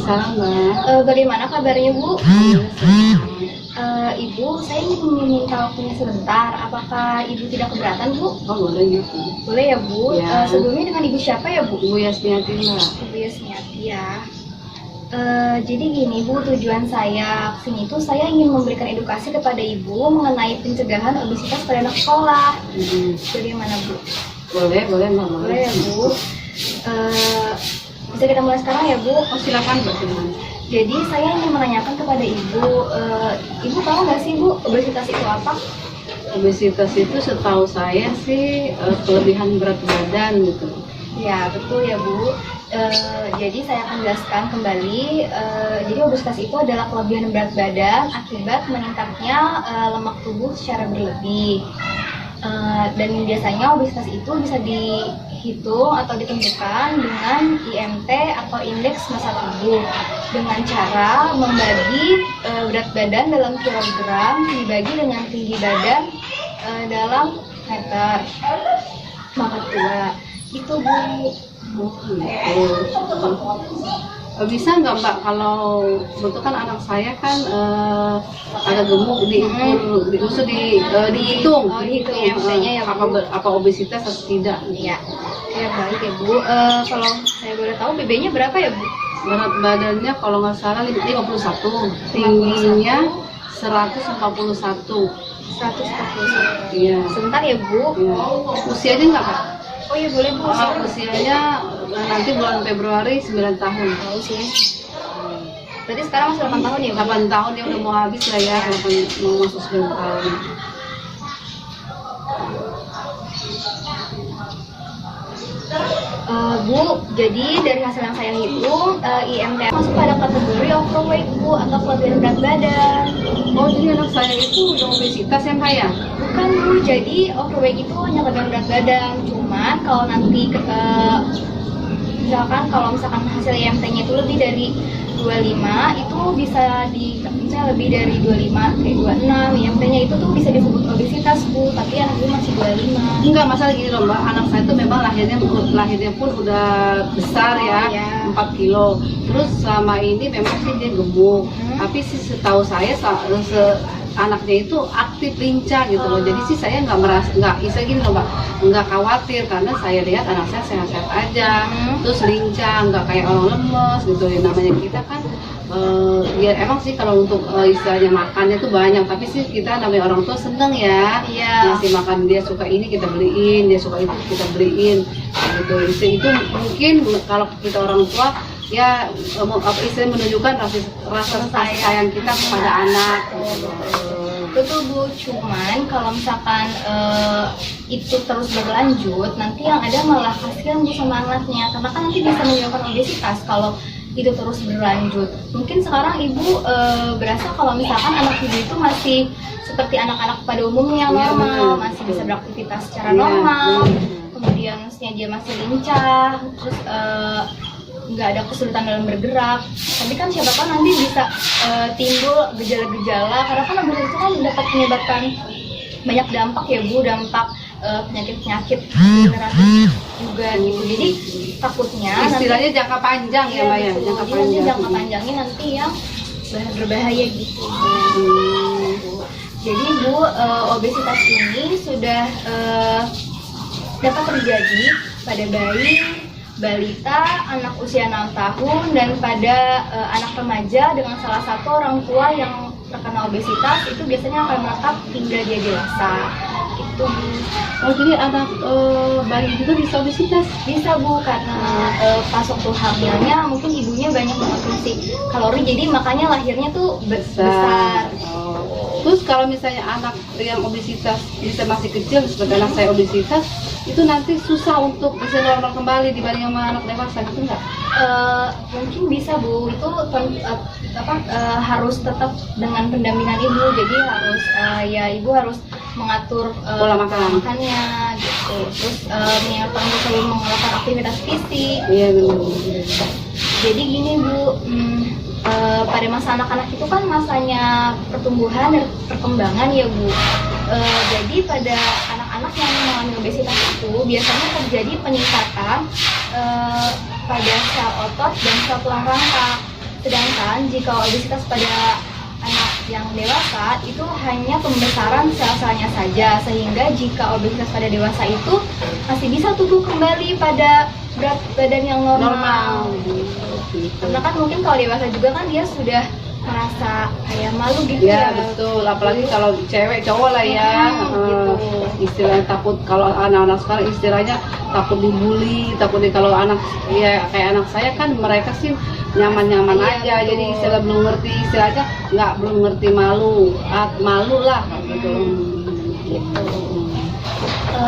Waalaikumsalam, Mbak. Bagaimana kabarnya Bu? Ibu, saya ingin meminta waktunya sebentar. Apakah Ibu tidak keberatan Bu? Oh, boleh ya. Boleh ya Bu? Ya. Sebelumnya dengan Ibu siapa ya Bu? Ibu Yasmiati, Mbak. Ibu Yasmiati ya. Jadi gini Bu, tujuan saya kesini itu saya ingin memberikan edukasi kepada Ibu mengenai pencegahan obesitas pada anak sekolah. Bagaimana Bu? Boleh, Mbak. Boleh ya Bu? Bisa kita mulai sekarang ya Bu? Oh, silakan, Mbak. Silakan. Jadi saya ingin menanyakan kepada Ibu, Ibu tahu nggak sih Bu, obesitas itu apa? Obesitas itu setahu saya sih kelebihan berat badan gitu. Ya betul ya Bu. Jadi saya akan jelaskan kembali. Jadi obesitas itu adalah kelebihan berat badan akibat meningkatnya lemak tubuh secara berlebih. Dan biasanya obesitas itu bisa dihitung atau ditentukan dengan IMT atau indeks massa tubuh dengan cara membagi berat badan dalam kilogram dibagi dengan tinggi badan dalam meter. Maka tua itu Bu. Bisa nggak Mbak, kalau kebetulan anak saya kan agak gemuk, dihitung, dihitung IMT-nya ya Bu. apa obesitas atau tidak? Iya. Ya baik ya Bu. Kalau saya boleh tahu BB-nya berapa ya Bu? Berat badannya kalau nggak salah 51, tingginya 141. 141. Iya. Sebentar ya Bu. Iya. Usianya nggak Kak? Oh iya boleh Bu. Usianya nanti bulan Februari 9 tahun. Oh, usianya. Berarti sekarang masih 8 tahun ya Bu? 8 tahun dia udah mau habis lah ya, mau masuk 9 tahun. Bu, jadi dari hasil yang saya hitung, IMT masuk pada kategori overweight Bu, atau kelebihan berat badan. Oh, jadi anak saya itu udah obesitas ya Kak ya? Bukan Bu, jadi overweight itu hanya kelebihan berat badan. Cuman kalau nanti misalkan hasil IMT-nya itu lebih dari 25, itu bisa misalnya lebih dari 25 kayak 26, IMT-nya itu tuh bisa disebut obesitas Bu, tapi anak Ibu masih 25. Enggak, masalah gini loh Mbak, anak saya itu memang lahirnya pun udah besar ya, Iya. 4 kilo. Terus selama ini memang sih dia gemuk, tapi sih setahu saya anaknya itu aktif, lincah gitu loh. Jadi sih saya nggak bisa gini loh Mbak, nggak khawatir karena saya lihat anak saya sehat-sehat aja, terus lincah, nggak kayak orang lemes gitu. Namanya kita kan ya emang sih kalau untuk istilahnya makannya tuh banyak, tapi sih kita namanya orang tua seneng ya, Iya. ngasih makan, dia suka ini kita beliin, dia suka itu kita beliin gitu. Itu mungkin kalau kita orang tua ya istilahnya menunjukkan rasa kasih sayang kita kepada anak. Betul Bu, cuman kalau misalkan itu terus berlanjut, nanti yang ada malah kasihan Bu sama anaknya, karena kan nanti bisa menyebabkan obesitas kalau itu terus berlanjut. Mungkin sekarang Ibu berasa kalau misalkan anak Ibu itu masih seperti anak-anak pada umumnya yang normal, masih bisa beraktivitas secara normal, kemudian dia masih lincah, terus nggak ada kesulitan dalam bergerak. Tapi kan siapa tahu nanti bisa timbul gejala-gejala, karena kan obesitas itu kan dapat menyebabkan banyak dampak ya Bu, dampak penyakit-penyakit degeneratif juga gitu. Jadi takutnya istilahnya nanti, jangka panjang ya Mbak ya, jangka panjangnya nanti yang berbahaya gitu. Jadi Bu, obesitas ini sudah dapat terjadi pada bayi, balita, anak usia 6 tahun, dan pada anak remaja dengan salah satu orang tua yang terkena obesitas, itu biasanya akan menetap hingga dia dewasa. Itu Bu. Oh, jadi anak bayi juga bisa obesitas? Bisa Bu, karena pas waktu hamilnya mungkin ibunya banyak mengkonsumsi kalori, jadi makanya lahirnya tuh besar. Terus kalau misalnya anak yang obesitas bisa masih kecil seperti anak saya obesitas, itu nanti susah untuk bisa normal kembali dibanding sama anak dewasa gitu nggak? Mungkin bisa Bu, itu harus tetap dengan pendampingan ibu, jadi harus ibu harus mengatur pola makannya gitu, terus mengingatkan untuk selalu melakukan aktivitas fisik. Iya benar. Jadi gini Bu, pada masa anak-anak itu kan masanya pertumbuhan dan perkembangan ya Bu. Jadi pada anak-anak yang mengalami obesitas itu biasanya terjadi peningkatan pada sel otot dan sel tulang rangka, Sedangkan jika obesitas pada anak yang dewasa itu hanya pembesaran sel-selnya saja, sehingga jika obesitas pada dewasa itu masih bisa tumbuh kembali pada berat badan yang normal. Karena kan mungkin kalau dewasa juga kan dia sudah merasa kayak malu gitu Ya ya. betul, apalagi kalau cewek cowok lah ya, Gitu. istilahnya takut, kalau anak-anak sekarang istilahnya takut dibully, takut kalau anak ya kayak anak saya kan mereka sih nyaman-nyaman Iya, aja, betul. jadi istilah belum ngerti istilahnya belum ngerti malu, malu lah gitu.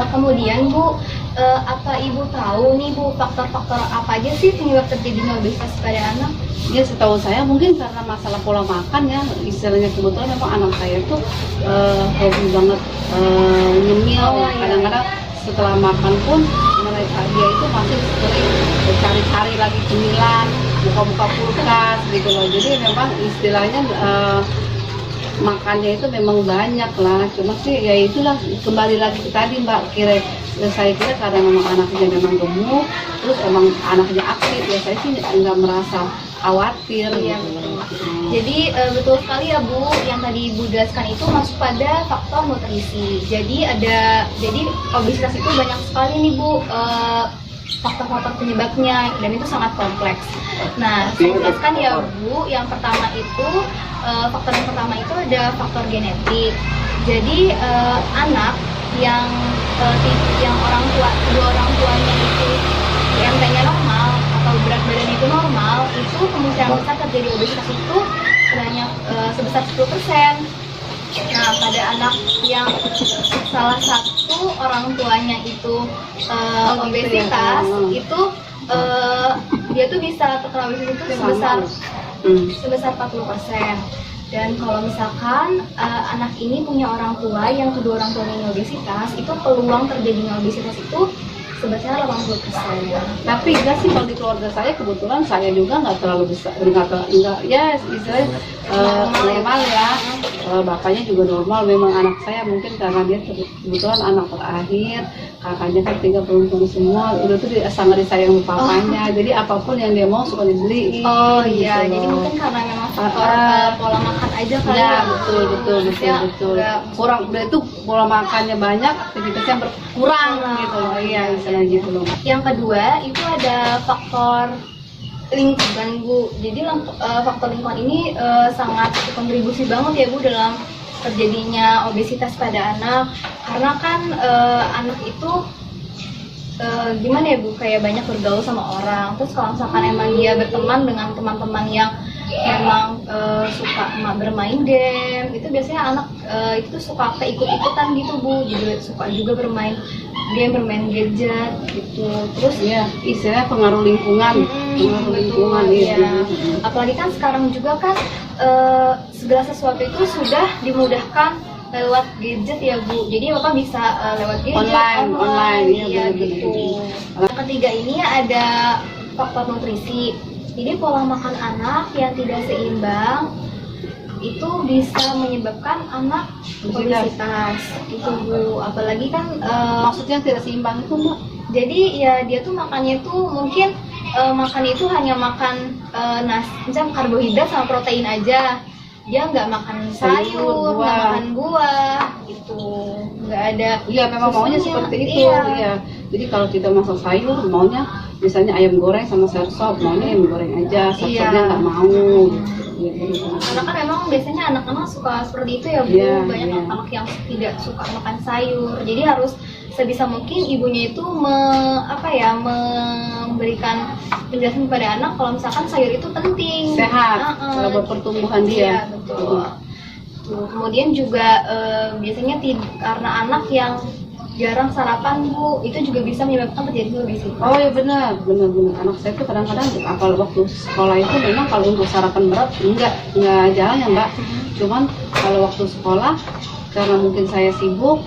Kemudian Bu, apa Ibu tahu nih Bu faktor-faktor apa aja sih penyebab terjadinya obesitas pada anak? Ya setahu saya mungkin karena masalah pola makan ya, istilahnya kebetulan memang anak saya tuh hobi banget nyemil. Oh, iya. Kadang-kadang setelah makan pun mereka dia itu masih sering cari-cari lagi cemilan, buka-buka kulkas gitu loh. Jadi memang istilahnya makannya itu memang banyak lah, cuma sih ya itulah kembali lagi ke tadi Mbak, saya kira karena memang anaknya memang gemuk, terus emang anaknya aktif ya, saya sih nggak merasa khawatir. Iya, gitu. betul. Jadi betul sekali ya Bu, yang tadi Ibu jelaskan itu masuk pada faktor nutrisi. Jadi obesitas itu banyak sekali nih Bu faktor-faktor penyebabnya, dan itu sangat kompleks. Nah, saya jelaskan ya Bu, yang pertama itu faktor yang pertama itu ada faktor genetik. Jadi anak yang kedua orang tuanya itu IMT-nya normal atau berat badannya itu normal, itu kemungkinan besar terjadi obesitas itu sebanyak sebesar 10%. Nah, pada anak yang salah satu orang tuanya itu obesitas, itu dia tuh bisa terkena obesitas itu sebesar 40%. Dan kalau misalkan anak ini punya orang tua yang kedua orang tuanya ini obesitas, itu peluang terjadinya obesitas itu sebesar 80%. Tapi enggak sih, kalau di keluarga saya kebetulan saya juga nggak terlalu besar, enggak ya istilahnya normal ya. Bapaknya juga normal, memang anak saya mungkin karena dia kebetulan anak terakhir, kakaknya kan 3 perempuan semua, udah tuh sangat disayang papanya, jadi apapun yang dia mau suka dibeliin. Oh iya, gitu jadi loh. mungkin karena memang faktor pola makan aja kali Ya ya. betul. Kurang udah itu pola makannya banyak, aktivitasnya berkurang gitu loh. Iya, misalnya gitu loh. Yang kedua itu ada faktor lingkungan Bu. Jadi faktor lingkungan ini sangat kontribusi banget ya Bu dalam terjadinya obesitas pada anak. Karena kan anak itu gimana ya Bu, kayak banyak bergaul sama orang. Terus kalau misalkan emang dia berteman dengan teman-teman yang emang suka bermain game, itu biasanya anak itu tuh suka keikut-ikutan gitu Bu. Jadi suka juga bermain game, bermain gadget gitu. Terus Iya, istilahnya pengaruh lingkungan, ya. Apalagi kan sekarang juga kan segala sesuatu itu sudah dimudahkan lewat gadget ya Bu. Jadi Bapak bisa lewat gadget online, ya iya, gitu. benar-benar. Yang ketiga ini ada faktor nutrisi. Jadi pola makan anak yang tidak seimbang itu bisa menyebabkan anak obesitas gitu Bu. Apalagi kan Maksudnya tidak seimbang itu Mbak? jadi ya dia tuh makannya tuh mungkin makan itu hanya makan nasi, misalnya karbohidrat sama protein aja. Dia nggak makan sayur, nggak makan buah, gitu. Nggak ada. Iya, memang maunya susunya. seperti itu. Iya. Jadi kalau kita masak sayur, maunya misalnya ayam goreng sama sayur sop, maunya ayam goreng aja, sop-sopnya nggak mau. Karena kan memang biasanya anak-anak suka seperti itu ya Bu. Iya, Banyak iya. anak yang tidak suka makan sayur. Jadi harus sebisa mungkin ibunya itu memberikan penjelasan kepada anak kalau misalkan sayur itu penting, Sehat, kalau buat pertumbuhan dia. Iya, betul. Tuh, kemudian juga biasanya karena anak yang jarang sarapan Bu, itu juga bisa menyebabkan terjadi obesitas. Oh ya benar. Anak saya tuh kadang-kadang apal waktu sekolah itu memang kalau untuk sarapan berat enggak jarang ya Mbak. Cuman kalau waktu sekolah karena mungkin saya sibuk,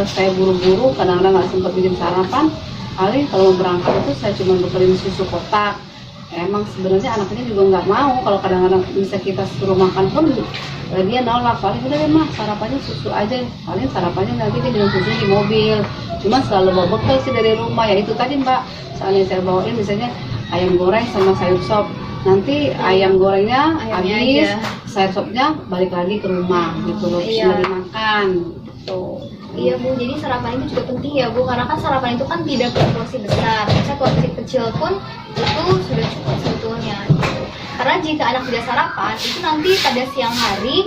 saya buru-buru, kadang-kadang nggak sempat bikin sarapan. Paling kalau mau berangkat itu saya cuma bekelin susu kotak. Emang sebenarnya anaknya juga nggak mau, kalau kadang-kadang bisa kita suruh makan pun dia nolak. Paling udah deh mah sarapannya susu aja, paling sarapannya nanti dia minum susu di mobil. Cuma selalu bawa bekal sih dari rumah, ya itu tadi Mbak, soalnya saya bawain misalnya ayam goreng sama sayur sop. nanti ayam gorengnya Ayamnya habis, aja. sayur sopnya balik lagi ke rumah gitu loh, Iya. cuma dimakan gitu. Iya Bu, jadi sarapan itu juga penting ya Bu, karena kan sarapan itu kan tidak porsi besar, misalnya porsi kecil pun itu sudah cukup sebetulnya gitu. Karena jika anak tidak sarapan, itu nanti pada siang hari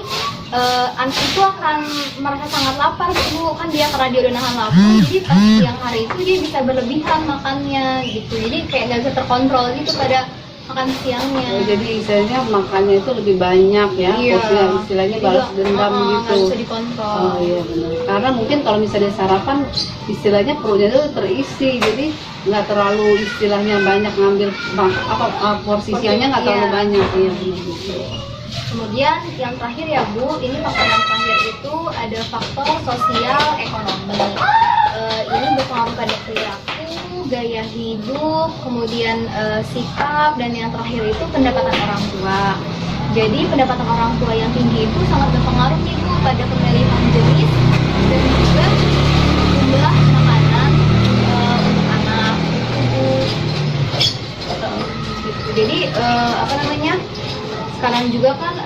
anak itu akan merasa sangat lapar Bu, kan dia karena dia udah nahan lapar, jadi pas siang hari itu dia bisa berlebihan makannya gitu, jadi kayak nggak bisa terkontrol gitu pada makan siangnya. Oh, jadi istilahnya makannya itu lebih banyak ya, Iya. porsinya istilahnya balas dendam gitu. Nggak bisa dikontrol. Oh iya benar. Karena mungkin kalau misalnya sarapan istilahnya perutnya itu terisi, jadi nggak terlalu istilahnya banyak ngambil porsi siangnya nggak terlalu Iya. banyak ya benar gitu. Kemudian yang terakhir ya Bu, ini faktor yang terakhir itu ada faktor sosial ekonomi. Ini berpengaruh pada perilaku, gaya hidup, kemudian sikap, dan yang terakhir itu pendapatan orang tua. Jadi pendapatan orang tua yang tinggi itu sangat berpengaruh nih Bu pada pemilihan jenis dan juga jumlah makanan untuk anak itu Bu. Gitu. Jadi apa namanya? Sekarang juga kan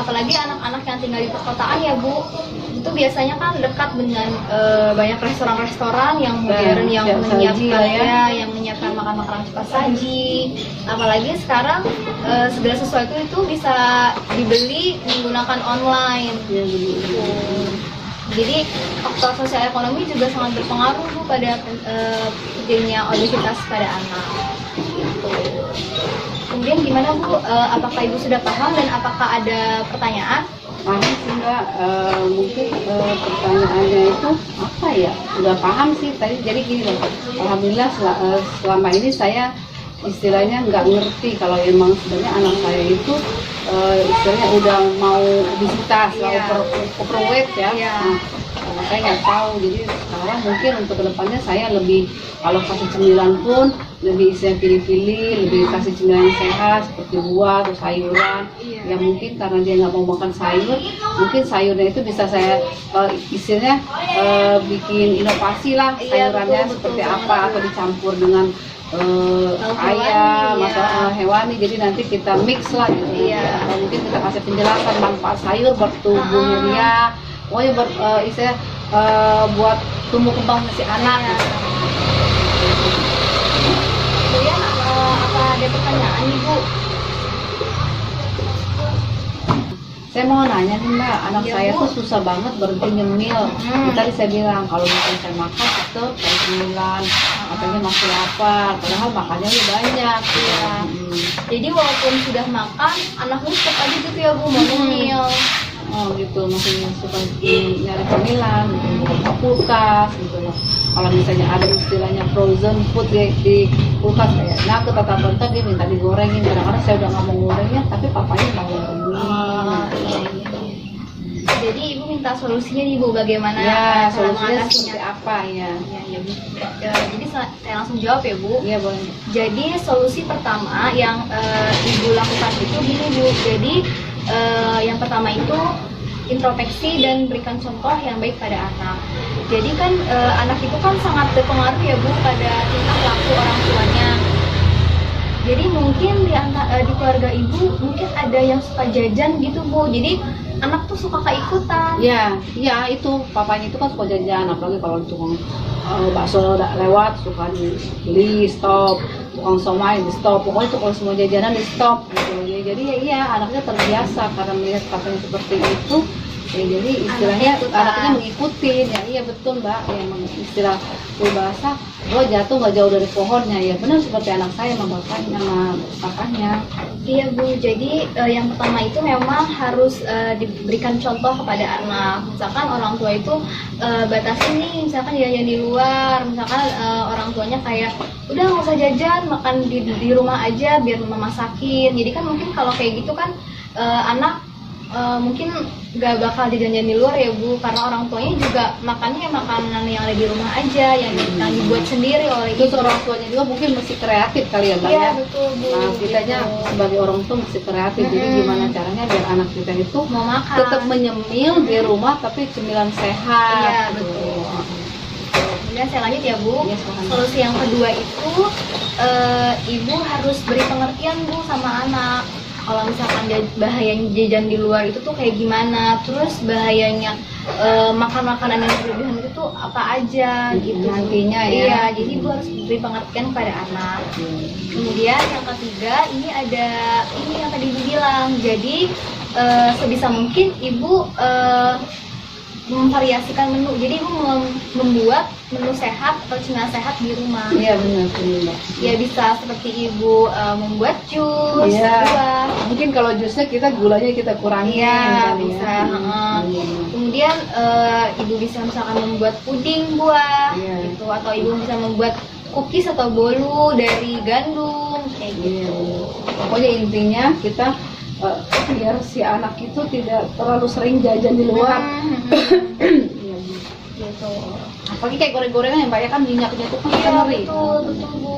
apalagi anak-anak yang tinggal di perkotaan ya Bu, itu biasanya kan dekat dengan banyak restoran-restoran yang modern yang cepat saji menyiapkan ya. yang menyiapkan makanan cepat saji. Apalagi sekarang segala sesuatu itu bisa dibeli menggunakan online. Ya, benar. Jadi faktor sosial ekonomi juga sangat berpengaruh Bu pada terjadinya obesitas pada anak. Gitu. Kemudian gimana Bu? Apakah Ibu sudah paham dan apakah ada pertanyaan? Paham sih Mbak, mungkin pertanyaannya itu apa ya? Udah paham sih tadi. Jadi gini loh, alhamdulillah selama ini saya istilahnya nggak ngerti kalau emang sebenarnya anak saya itu istilahnya udah mau obesitas, Iya. overweight ya. Iya. Nah, saya nggak tahu, jadi sekarang mungkin untuk kedepannya saya lebih, kalau kasih cemilan pun lebih istilahnya pilih-pilih, lebih kasih cemilan yang sehat seperti buah atau sayuran. Iya. Ya mungkin karena dia nggak mau makan sayur, mungkin sayurnya itu bisa saya istilahnya bikin inovasi lah, Iya, sayurannya betul, seperti betul apa, banget. atau dicampur dengan Hewani, ayam ya. atau hewani, jadi nanti kita mix lah gitu. Iya. Atau mungkin kita kasih penjelasan manfaat sayur buat tubuhnya dia, pokoknya buat istilahnya buat tumbuh kembang si anak. Iya. Kemudian apa ada pertanyaan nih Bu? Saya mau nanya nih Mbak, anak Iya, saya Bu. tuh susah banget berhenti nyemil. Tadi saya bilang kalau misalnya saya makan itu kayak cemilan, katanya masih lapar, padahal makannya udah banyak. Iya. Jadi walaupun sudah makan, anaknya tetap aja gitu ya Bu, mau nyemil. Oh gitu, masih suka nyari cemilan, gitu, buka kulkas gitu loh. Kalau misalnya ada istilahnya frozen food di kulkas kayak nugget atau bentar dia minta digorengin. Kadang-kadang saya udah nggak mau gorengnya, tapi papanya mau gorengin. Iya. Jadi Ibu minta solusinya nih Bu, bagaimana Ya, cara solusinya mengatasinya? seperti apa ya? Iya, iya, Bu. Jadi saya langsung jawab ya Bu. Iya boleh. Jadi solusi pertama yang Ibu lakukan itu gini Bu. Jadi yang pertama itu introspeksi dan berikan contoh yang baik pada anak. Jadi kan anak itu kan sangat berpengaruh ya Bu pada tingkah laku orang tuanya. Jadi mungkin di keluarga Ibu mungkin ada yang suka jajan gitu Bu. Jadi anak tuh suka keikutan. Iya itu papanya itu kan suka jajan, apalagi kalau tukang bakso udah lewat suka di stop, tukang somai di stop, pokoknya itu kalau semua jajanan di stop gitu. Jadi ya iya anaknya terbiasa karena melihat papanya seperti itu. Ya, jadi istilahnya anaknya mengikuti. Ya iya betul Mbak, ya emang istilah bahasa jatuh nggak jauh dari pohonnya, ya benar seperti anak saya sama bapaknya sama papanya. Iya Bu, jadi yang pertama itu memang harus diberikan contoh kepada anak. Misalkan orang tua itu batasin nih, misalkan jajan di luar, misalkan orang tuanya kayak udah nggak usah jajan, makan di rumah aja biar mama masakin. Jadi kan mungkin kalau kayak gitu kan anak mungkin gak bakal jajan-jajan di luar ya Bu, karena orang tuanya juga makannya makanan yang ada di rumah aja, yang dibuat sendiri oleh Terus orang tuanya juga mungkin mesti kreatif kali ya Mbak Iya ya. betul Bu. Nah kitanya gitu. sebagai orang tua mesti kreatif. Jadi gimana caranya biar anak kita itu Mau makan. tetap menyemil di rumah tapi cemilan sehat. Iya gitu. betul. Kemudian saya lanjut ya Bu. Iya, silahkan. Solusi yang kedua itu ibu harus beri pengertian Bu sama anak. Kalau misalkan bahayanya jajan di luar itu tuh kayak gimana, terus bahayanya makan makanan yang berlebihan itu tuh apa aja gitu. Nantinya ya. Iya, jadi ibu harus beri pengertian kepada anak. Kemudian yang ketiga ini ada ini yang tadi ibu bilang. Jadi sebisa mungkin ibu memvariasikan menu. Jadi ibu membuat menu sehat atau cemilan sehat di rumah. Iya benar. Ya bisa seperti ibu membuat jus, Iya. buah. Mungkin kalau jusnya kita gulanya kita kurangi. Iya bisa. Kemudian ibu bisa misalkan membuat puding buah, Iya. gitu. Atau ibu bisa membuat cookies atau bolu dari gandum kayak gitu. Iya. Pokoknya intinya kita biar si anak itu tidak terlalu sering jajan di luar. Iya, Bu. Gitu. Apalagi kayak goreng-gorengan yang banyak kan minyaknya itu kan Iya ngeri. betul Bu.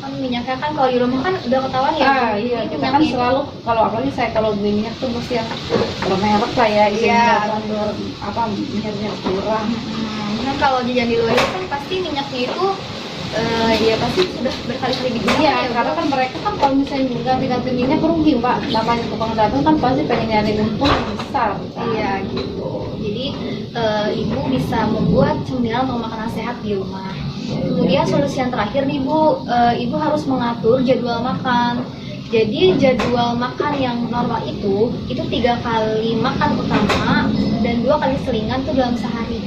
Kan minyaknya kan kalau di rumah kan udah ketahuan ya. Bu. Iya, Ini kita kan minyaknya selalu kalau apalagi saya kalau beli minyak tuh mesti yang bermerek lah ya, Iya. apa minyak curah. Kan kalau jajan di luar itu kan pasti minyaknya itu ya pasti sudah berkali-kali digunakan Iya, ya, Bu. karena kan mereka kan kalau misalnya ganti-ganti minyak rugi, Mbak. Namanya tukang dagang kan pasti pengen nyari untung yang besar. Iya gitu. Jadi ibu bisa membuat cemilan atau makanan sehat di rumah. Kemudian solusi yang terakhir nih Bu, ibu harus mengatur jadwal makan. Jadi jadwal makan yang normal itu 3 kali makan utama dan 2 kali selingan tuh dalam sehari.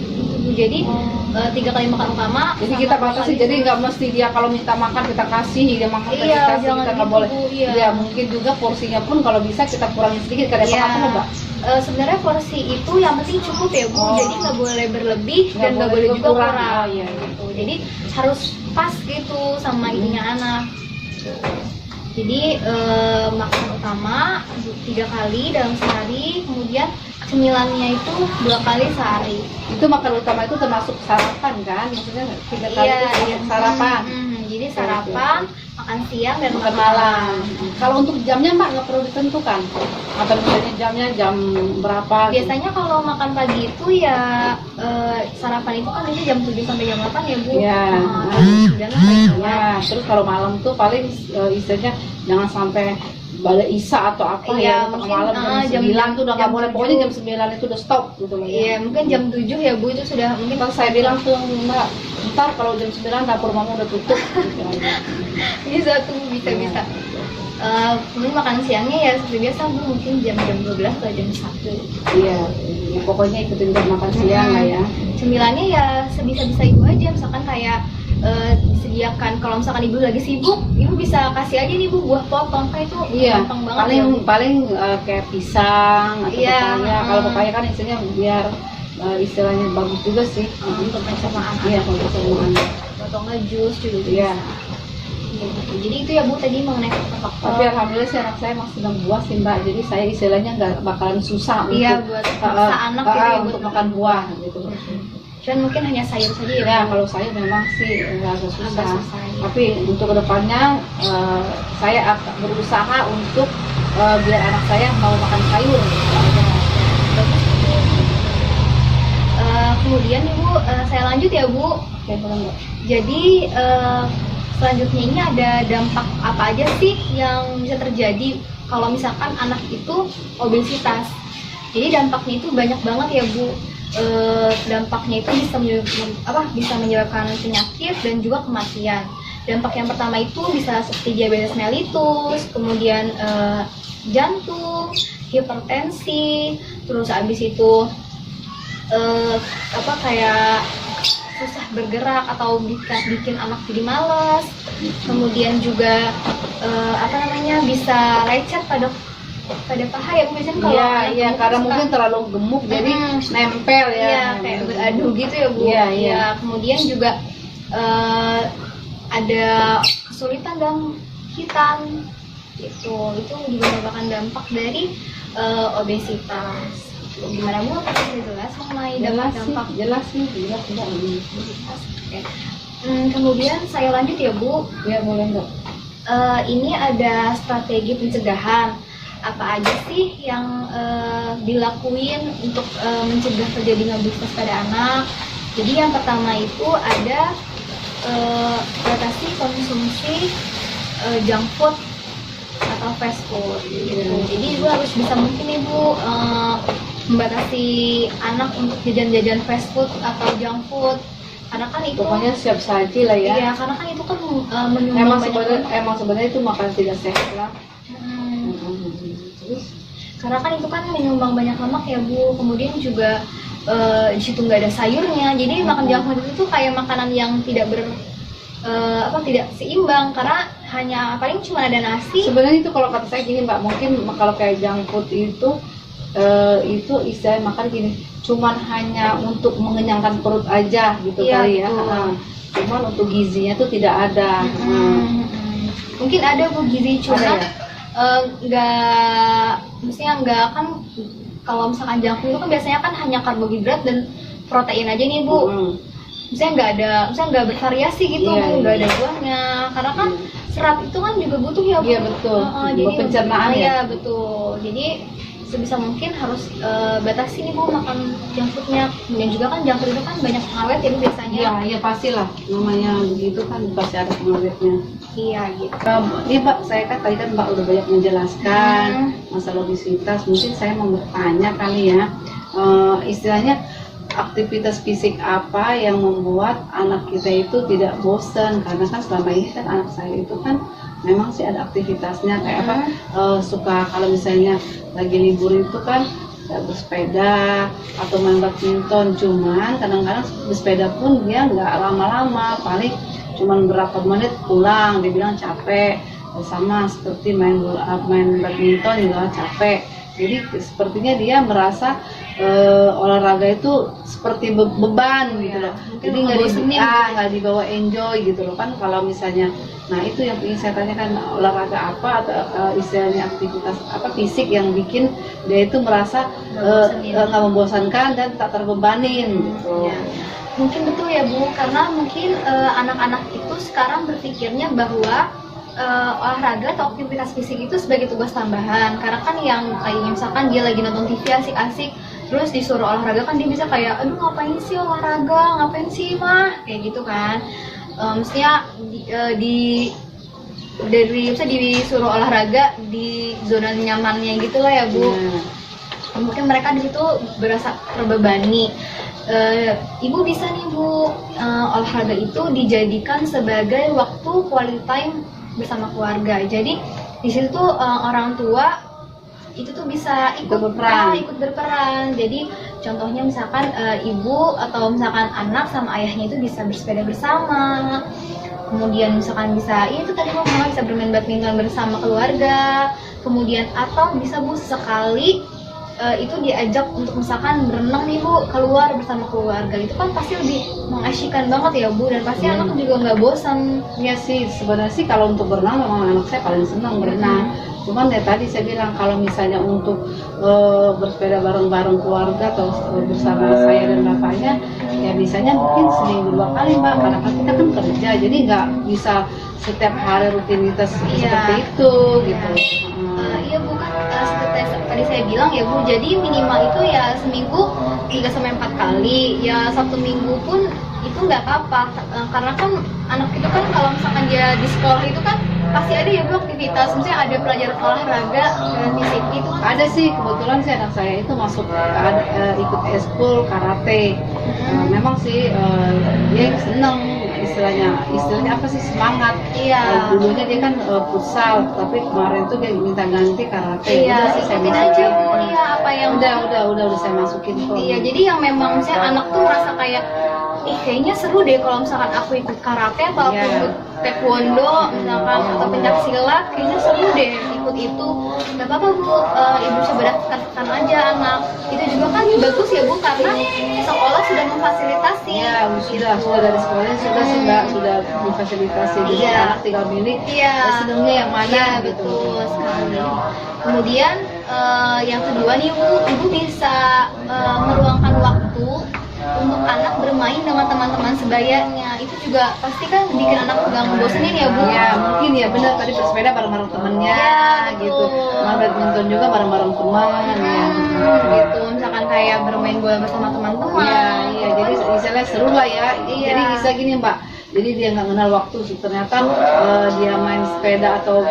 Jadi 3 kali makan utama. Jadi sama kita 2 batasi, kali jadi nggak mesti dia kalau minta makan kita kasih, dia makan Iya, kita kasih, jangan kita nggak gitu, boleh. Bu, iya. Ya mungkin juga porsinya pun kalau bisa kita kurangin sedikit karena Iya. apa Mbak? Sebenarnya porsi itu yang penting cukup ya Bu. Oh. Jadi nggak boleh berlebih Nggak dan nggak boleh boleh juga kurang. kurang. Oh, iya. Gitu. Jadi harus pas gitu sama ininya anak. Jadi makan utama 3 kali dalam sehari, kemudian cemilannya itu 2 kali sehari. Itu makan utama itu termasuk sarapan kan? Maksudnya 3 kali itu termasuk sarapan. Jadi sarapan, makan siang dan Makan malam. Kalau untuk jamnya Mbak nggak perlu ditentukan. Atau misalnya jamnya jam berapa? gitu. Biasanya kalau makan pagi itu ya sarapan itu kan biasanya jam 7 sampai jam 8 ya Bu. Iya. Jam 9 sampai jam 8. Ya, terus kalau malam tuh paling istilahnya jangan sampai pada isya atau apa Iya, ya, mungkin, malam jam 9 tuh udah nggak jam boleh, 7. pokoknya jam 9 itu udah stop gitu loh. Iya, mungkin jam 7 ya Bu itu sudah mungkin Pas saya bilang tuh Mbak, ntar kalau jam 9 dapur mama udah tutup gitu aja. bisa tuh bisa. Kemudian makan siangnya ya seperti biasa Bu, mungkin jam 12 atau jam 1. Iya, ya, pokoknya ikutin jam makan siang lah ya. Cemilannya ya sebisa-bisa ibu aja, misalkan kayak disediakan kalau misalkan ibu lagi sibuk, ibu bisa kasih aja nih Bu buah potong, kayak itu Iya, gampang banget ya, Bu. paling kayak pisang atau Iya, pepaya. Kalau pepaya kan istilahnya biar istilahnya bagus juga sih. Untuk sama anak. Iya, untuk sama anak. Atau enggak jus juga Iya. gitu. Jadi itu ya Bu tadi mengenai faktor-faktor. Tapi alhamdulillah sih anak saya masih senang buah sih Mbak. Jadi saya istilahnya nggak bakalan susah Iya, untuk buat maksa anak gitu ya, untuk buat makan buah gitu. Cuman mungkin hanya sayur saja ya Bu. Ya kalau saya memang sih agak susah. susah, ya. Tapi untuk kedepannya saya akan berusaha untuk biar anak saya mau makan sayur. Bagus. Kemudian Ibu, saya lanjut ya Bu. Oke, boleh Mbak. Jadi selanjutnya ini ada dampak apa aja sih yang bisa terjadi kalau misalkan anak itu obesitas. Jadi dampaknya itu banyak banget ya Bu. Dampaknya itu bisa menyebabkan penyakit dan juga kematian. Dampak yang pertama itu bisa seperti diabetes mellitus, kemudian jantung, hipertensi, terus habis itu kayak susah bergerak atau bikin anak jadi malas. Kemudian juga bisa lecet pada paha ya biasanya kalau Iya, anak iya, gemuk karena suka- mungkin terlalu gemuk jadi nempel ya. Iya, kayak beradu gitu ya Bu. Iya, iya. Kemudian juga ada kesulitan dalam hitam gitu. Itu juga merupakan dampak dari obesitas. Gimana Bu? Apakah jelas mengenai dampak-dampak jelas tidak. obesitas? Oke. Kemudian saya lanjut ya Bu. Ya boleh Mbak. Ini ada strategi pencegahan. Apa aja sih yang dilakuin untuk mencegah terjadinya obesitas pada anak? Jadi yang pertama itu ada batasi konsumsi junk food atau fast food gitu. Jadi ibu harus bisa mungkin ibu membatasi anak untuk jajan-jajan fast food atau junk food, karena kan itu Pokoknya siap saji lah ya. iya, karena kan itu kan menyumbang Emang sebenarnya itu makan tidak sehat lah. Terus karena kan itu kan menyumbang banyak lemak ya Bu, kemudian juga di situ nggak ada sayurnya, jadi makan junk food itu tuh kayak makanan yang tidak tidak seimbang, karena hanya paling cuma ada nasi. Sebenarnya itu kalau kata saya gini Mbak, mungkin kalau kayak junk food itu istilah makan gini, cuman hanya untuk mengenyangkan perut aja gitu Iya, kali ya. betul. Cuman untuk gizinya tuh tidak ada. Mungkin ada Bu gizi, cuma Ada ya? maksudnya nggak kan, kalau misalkan junk food itu kan biasanya kan hanya karbohidrat dan protein aja nih Bu. Misalnya nggak bervariasi gitu, Iya, nggak iya. ada buahnya, karena kan serat itu kan juga butuh ya Bu. Iya betul. Jadi Buat pencernaan ya. Iya betul. Jadi sebisa mungkin harus batasi nih Bu makan junk foodnya. Kemudian juga kan junk food itu kan banyak pengawet ya Bu biasanya. Iya, iya pastilah. Namanya begitu kan pasti ada pengawetnya. Iya gitu. Iya Mbak, saya kan tadi kan Mbak udah banyak menjelaskan masalah obesitas. Mungkin saya mau bertanya kali ya, istilahnya aktivitas fisik apa yang membuat anak kita itu tidak bosan? Karena kan selama ini kan anak saya itu kan memang sih ada aktivitasnya kayak apa, suka kalau misalnya lagi libur itu kan bersepeda atau main badminton, cuman kadang-kadang bersepeda pun dia nggak lama-lama, paling cuman berapa menit pulang, dia bilang capek. Sama seperti main badminton juga capek. Jadi sepertinya dia merasa olahraga itu seperti beban gitu loh. Jadi nggak dibawa enjoy gitu loh kan kalau misalnya. Nah itu yang ingin saya tanyakan, olahraga apa atau istilahnya aktivitas apa fisik yang bikin dia itu merasa nggak membosankan dan tak terbebanin gitu. Ya. Mungkin betul ya Bu, karena mungkin anak-anak itu sekarang berpikirnya bahwa olahraga atau aktivitas fisik itu sebagai tugas tambahan. Karena kan yang kayak misalkan dia lagi nonton TV asik-asik, terus disuruh olahraga kan dia bisa kayak, aduh ngapain sih olahraga, ngapain sih mah, kayak gitu kan. Mestinya misalnya disuruh olahraga di zona nyamannya gitulah ya Bu. Mungkin mereka di situ berasa terbebani. Ibu bisa nih Bu, olahraga itu dijadikan sebagai waktu quality time bersama keluarga. Jadi di situ tuh orang tua itu tuh bisa ikut berperan. Jadi contohnya misalkan ibu atau misalkan anak sama ayahnya itu bisa bersepeda bersama. Kemudian misalkan bisa, itu tadi mama bisa bermain badminton bersama keluarga. Kemudian atau bisa Bu sekali itu diajak untuk misalkan berenang nih Bu, keluar bersama keluarga. Itu kan pasti lebih mengasyikkan banget ya Bu, dan pasti anak juga nggak bosan. Iya sih, sebenarnya sih kalau untuk berenang memang anak saya paling senang berenang. Cuman ya tadi saya bilang kalau misalnya untuk bersepeda bareng-bareng keluarga atau bersama saya dan bapaknya, ya bisanya mungkin seminggu 2 kali Mbak, karena kan kita kan kerja, jadi nggak bisa setiap hari rutinitas seperti itu gitu. Iya Bu, kan seperti tadi saya bilang ya Bu, jadi minimal itu ya seminggu 3-4 kali, ya Sabtu Minggu pun itu nggak apa-apa, karena kan anak itu kan kalau misalkan dia di sekolah itu kan pasti ada ya Bu aktivitas, misalnya ada pelajaran olahraga dan fisik itu kan. Ada sih, kebetulan sih anak saya itu masuk ikut eskul karate. Memang sih dia seneng, istilahnya apa sih, semangat. Iya. Dulunya dia kan futsal, tapi kemarin tuh dia minta ganti karate. Iya, Udah sih saya ikutin masukin. aja Bu, iya apa yang Udah saya masukin kok. Iya, jadi yang memang misalnya anak tuh merasa kayak, kayaknya seru deh kalau misalkan aku ikut karate atau aku ikut taekwondo misalkan atau pencaksilat, kayaknya seru deh ikut itu. Gak apa-apa Bu, ibu coba daftarkan aja anak. Itu juga kan bagus ya Bu, karena sekolah sudah memfasilitasi. Iya, sudah dari sekolahnya sudah difasilitasi. Jadi anak tinggal milih senangnya yang mana gitu. Betul sekali. Kemudian yang kedua nih Bu, ibu bisa meluangkan waktu untuk anak bermain dengan teman-teman sebayanya. Itu juga pasti kan bikin anak gak ngebosenin ya Bu. Ya mungkin ya benar, tadi bersepeda bareng-bareng temennya gitu, main badminton juga bareng-bareng teman ya. Gitu, misalkan kayak bermain bola bersama teman-teman. ya jadi misalnya seru lah ya. Iya. Jadi bisa gini Mbak, jadi dia nggak kenal waktu, ternyata dia main sepeda atau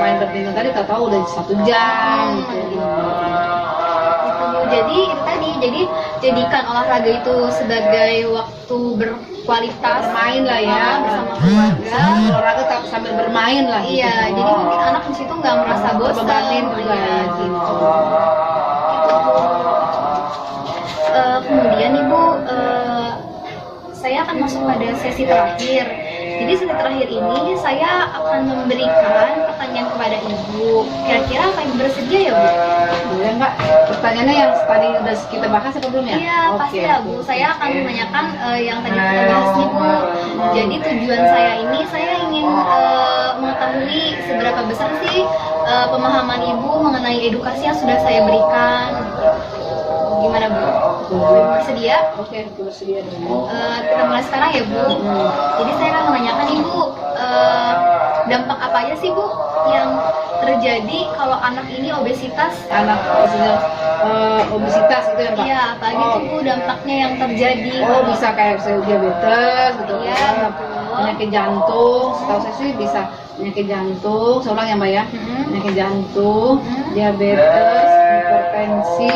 main badminton tadi tahu udah 1 jam gitu. Jadi itu tadi, jadi jadikan olahraga itu sebagai waktu berkualitas, Bermain lah ya, bersama keluarga. olahraga tapi sambil bermain lah gitu. Iya, jadi mungkin anak di situ nggak merasa bosan. Terbatin juga Iya, ya, gitu. gitu. Kemudian Ibu, saya akan masuk pada sesi terakhir. Jadi sesi terakhir ini saya akan memberikan pertanyaan kepada Ibu. Kira-kira apa Ibu bersedia ya Bu? Boleh Mbak, pertanyaannya yang tadi udah kita bahas apa belum ya? Iya, Oke. pasti lah Bu. Saya akan menanyakan yang tadi kita bahas nih Bu. Jadi tujuan saya ini, saya ingin mengetahui seberapa besar sih pemahaman Ibu mengenai edukasi yang sudah saya berikan. Gimana Bu? Bersedia? Oke, aku bersedia dengan. Kita mulai sekarang ya Bu. Jadi saya akan menanyakan Ibu, dampak apa aja sih Bu yang terjadi kalau anak ini obesitas? Anak maksudnya obesitas itu ya Mbak? Iya, apalagi tuh Bu dampaknya yang terjadi. Oh bisa kayak misalnya diabetes gitu Iya, kan, betul. penyakit jantung, setahu saya sih bisa penyakit jantung, saya ulang ya Mbak ya, penyakit jantung, diabetes, hipertensi,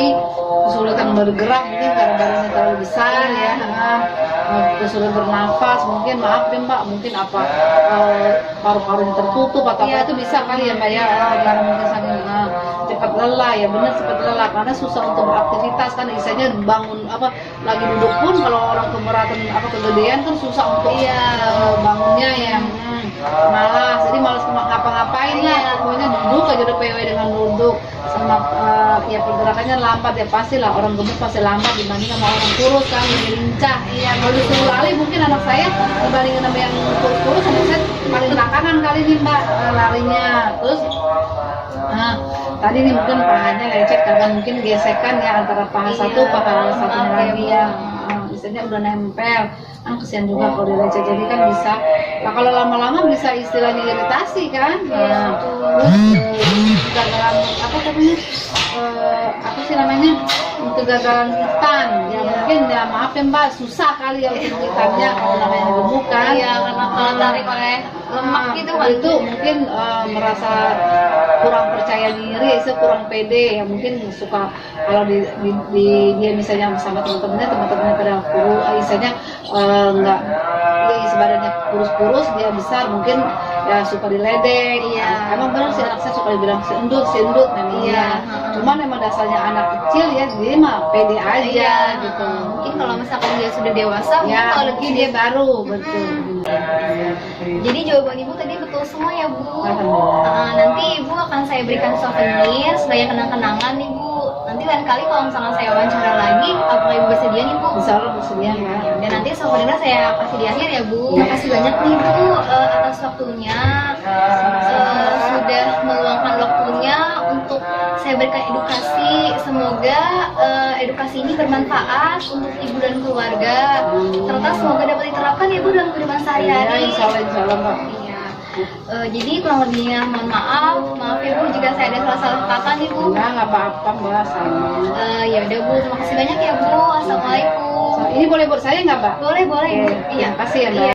kesulitan bergerak mungkin karena badannya terlalu besar ya, kesulitan bernafas mungkin, maaf ya Mbak, mungkin apa paru-parunya tertutup atau apa itu bisa kali ya Mbak ya, karena mungkin saking cepat lelah ya, benar cepat lelah karena susah untuk beraktivitas kan, misalnya bangun apa lagi duduk pun kalau orang keberatan apa kegedean kan susah untuk bangunnya ya, malas, jadi malas ngapa-ngapain lah, pokoknya duduk aja udah PW dengan duduk sama ya pergerakannya lambat ya, pastilah orang gemuk pasti lambat dibanding sama orang kurus kan lebih lincah. Iya, kalau disuruh lari mungkin anak saya dibandingin sama yang kurus anak saya paling belakangan kali nih Mbak larinya. Terus tadi nih mungkin pahanya lecet karena mungkin gesekan ya antara paha satu paha satunya lagi ya, misalnya udah nempel kan, kesian juga kalau dilecet, jadi kan bisa kalau lama-lama bisa istilahnya iritasi kan. Terus kegagalan apa namanya apa sih namanya kegagalan hitam ya, mungkin ya maaf ya Mbak susah kali ya untuk hitamnya kalau namanya gemuk kan. Iya, karena kalau tarik oleh lemak gitu kan. Itu mungkin merasa kurang percaya diri, kurang pede ya, mungkin suka kalau dia misalnya sama teman-temannya pada kurus, misalnya nggak sebadannya kurus-kurus, dia besar mungkin ya suka diledek. Iya. Emang benar sih anak saya suka dibilang si endut memang. Iya. Cuman emang dasarnya anak kecil ya, dia mah pede aja gitu. Mungkin kalau misalkan dia sudah dewasa, mungkin Ya, kalau mungkin dia baru betul. Jadi jawaban Ibu tadi betul semua ya Bu. Alhamdulillah. Nanti Ibu akan saya berikan souvenir sebagai kenang-kenangan nih Bu. Nanti lain kali kalau misalkan saya wawancara lagi, apakah Ibu bersedia nih Bu? Insya Allah bersedia ya. Dan nanti souvenirnya saya kasih di akhir ya Bu. Makasih banyak nih Bu atas waktunya. Sudah meluangkan waktunya untuk saya berikan edukasi. Semoga edukasi ini bermanfaat untuk Ibu dan keluarga. Serta semoga dapat diterapkan ya Bu dalam kehidupan Ya, sehari-hari. insya Allah Mbak. Iya. Jadi kurang lebihnya mohon maaf ya Bu jika saya ada salah-salah kata nih Bu. Nggak apa-apa Mbak, sama. Ya udah Bu, terima kasih banyak ya Bu. Assalamualaikum. Ini boleh buat saya nggak Mbak? Boleh Bu. Oke, Iya. terima kasih ya, Mbak. Iya,